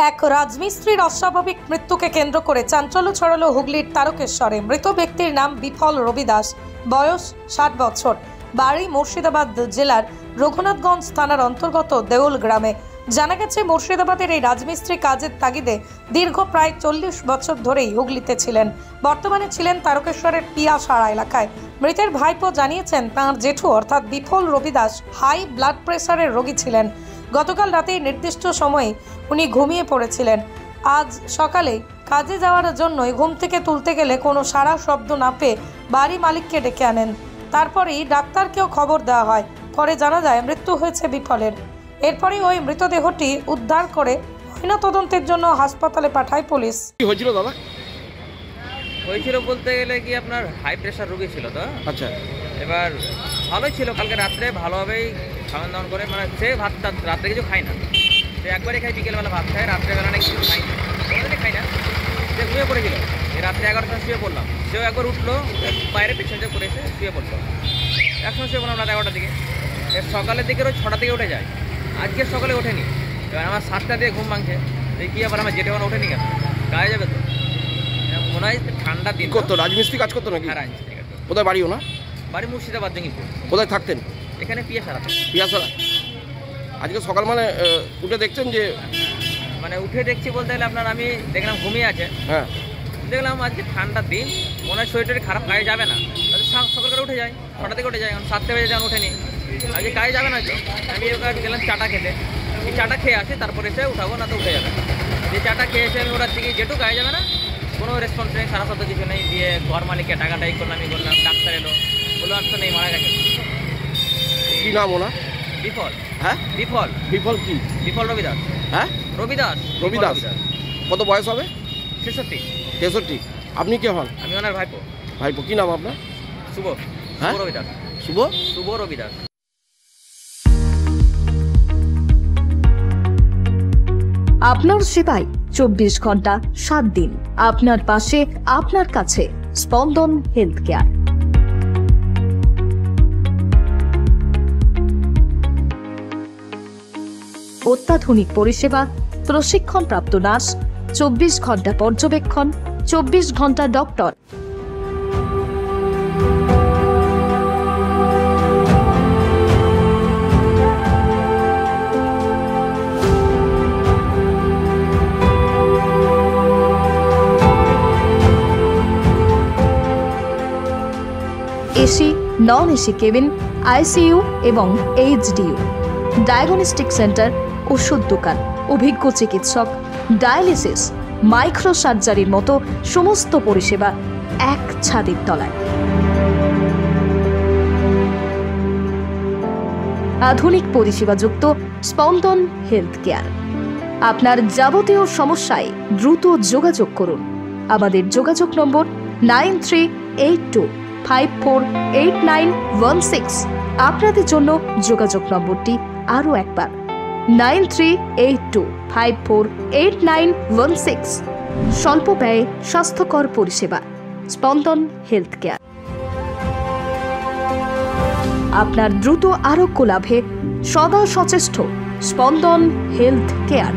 এক রাজমিস্ত্রির অস্বাভাবিক মৃত্যুকে কেন্দ্র করে চাঞ্চল্য ছড়ালো হুগলির তারকেশ্বরে। মৃত ব্যক্তির নাম বিফল রবি দাস, বয়স 60 বছর, বাড়ি মুর্শিদাবাদ জেলার রঘুনাথগঞ্জ থানার অন্তর্গত দেউল গ্রামে। জানা গেছে মুর্শিদাবাদের এই রাজমিস্ত্রি কাজের তাগিদে দীর্ঘ প্রায় 40 বছর ধরেই হুগলিতে ছিলেন। বর্তমানে ছিলেন তারকেশ্বরের পিয়াসাড়া এলাকায়। মৃতের ভাইপো জানিয়েছেন তাঁর জেঠু অর্থাৎ বিফল রবি দাস হাই ব্লাড প্রেসারের রোগী ছিলেন। গতকাল রাতে নির্দিষ্ট সময়ে উনি ঘুমিয়ে পড়েছিলেন। আজ সকালে কাজে যাওয়ার জন্যই ঘুম থেকে তুলতে গেলে কোনো সাড়া শব্দ না পেয়ে বাড়ি মালিককে ডেকে আনেন। তারপরেই ডাক্তারকেও খবর দেওয়া হয়। পরে জানা যায় মৃত্যু হয়েছে বিফলের। এরপরই ওই মৃতদেহটি উদ্ধার করে ময়নাতদন্তের জন্য হাসপাতালে পাঠায় পুলিশ। কি হয়েছিল দাদা? হয়েছিল বলতে গেলে কি আপনার হাই প্রেশার রোগী ছিল তো। আচ্ছা, এবার ভালোই ছিল, কালকে রাত্রে ভালোভাবেই খাওয়ান দাওয়ান করে, মানে সে ভাত রাত্রে কিছু খায় না, সে একবারই খায়, বিকেলবেলা ভাত খায়, রাত্রেবেলা নাকি কিছু খায় না, কোনোদিনই খায় না। সে ঘুমিয়ে পড়েছিল, রাত্রে 11টার শুয়ে পড়লাম, সেও একবার উঠলো, বাইরে পেছনে করেছে শুয়ে পড়লো, একসঙ্গে শুয়ে পড়লাম রাত 11টার দিকে। এর সকালের দিকে ওই 6টার দিকে উঠে যায়, আজকে সকালে ওঠেনি। এবার আমার 7টা দিয়ে ঘুম ভাঙছে, এই কি আবার আমার যেতে মানে ওঠেনি কেন, গায়ে যাবে তো, মনে হয় ঠান্ডা দিন করতো, রাজমিস্ত্রি কাজ করতো নাকি? হ্যাঁ, রাজমিস্ত্রি কাজ। কোথায় বাড়িও না? বাড়ি মুর্শিদাবাদ জঙ্গিপুর। কোথায় থাকতেন? এখানে পিয়াসাড়া। পিয়াসাড়া। আজকে সকাল মানে উঠে দেখছেন যে, মানে উঠে দেখছি বলতে গেলে আপনার আমি দেখলাম ঘুমিয়ে আছে। হ্যাঁ, দেখলাম আজকে ঠান্ডার দিন, মনে হয় শরীরটা খারাপ, কাজে যাবে না। সকাল করে উঠে যায়, 6টা থেকে উঠে যায়, এখন 7টা বেজে যেমন ওঠেনি, আজকে কাজে যাবে না। আমি ওখানে গেলাম চাটা খেতে, এই চাটা খেয়ে আসি, তারপরে এসে উঠাবো, না তো উঠে যাবে। যে চাটা খেয়ে এসে আমি ওরা থেকে যেটু কাজে যাবে না, কোনো রেসপন্স নেই, সারা শব্দ কিছু নেই। দিয়ে ঘর মালিককে টাকাটাই করলাম, আমি করলাম, ডাক্তার এলো, বললো আর তো নেই, মারা গেছে। কি নাম ওনা? বিফল। হ্যাঁ, বিফল। বিফল কি? বিফল রবি দাস। হ্যাঁ, রবি দাস। রবি দাস। কত বয়স হবে? 63। 63। আপনি কে হন? আমি ওনার ভাইপো। ভাইপো, কি নাম আপনার? শুভ। হ্যাঁ, শুভ রবি দাস। শুভ? শুভ রবি দাস। আপনার সেবায় 24 ঘন্টা 7 দিন, আপনার পাশে, আপনার কাছে। স্পন্দন হেলথ কেয়ার। অত্যাধুনিক পরিষেবা, প্রশিক্ষণপ্রাপ্ত নার্স, 24 ঘন্টা পর্যবেক্ষণ, 24 ঘন্টা doctor. AC, non AC cabin, ICU এবং এইচডিইউ, ডায়াগনস্টিক সেন্টার, ওষুধ দোকান, অভিজ্ঞ চিকিৎসক, ডায়ালিসিস, মাইক্রো সার্জারির মতো সমস্ত পরিষেবা এক ছাদের তলায়। আধুনিক পরিষেবাযুক্ত স্পন্দন হেলথ কেয়ার। আপনার যাবতীয় সমস্যায় দ্রুত যোগাযোগ করুন। আমাদের যোগাযোগ নম্বর 9382548916। আপনাদের জন্য যোগাযোগ নম্বরটি আরও একবার 9382548916। স্বল্প ব্যয়ে স্বাস্থ্যকর পরিষেবা, স্পন্দন হেলথ কেয়ার। আপনার দ্রুত আরোগ্য লাভে সদা সচেষ্ট স্পন্দন হেলথ কেয়ার।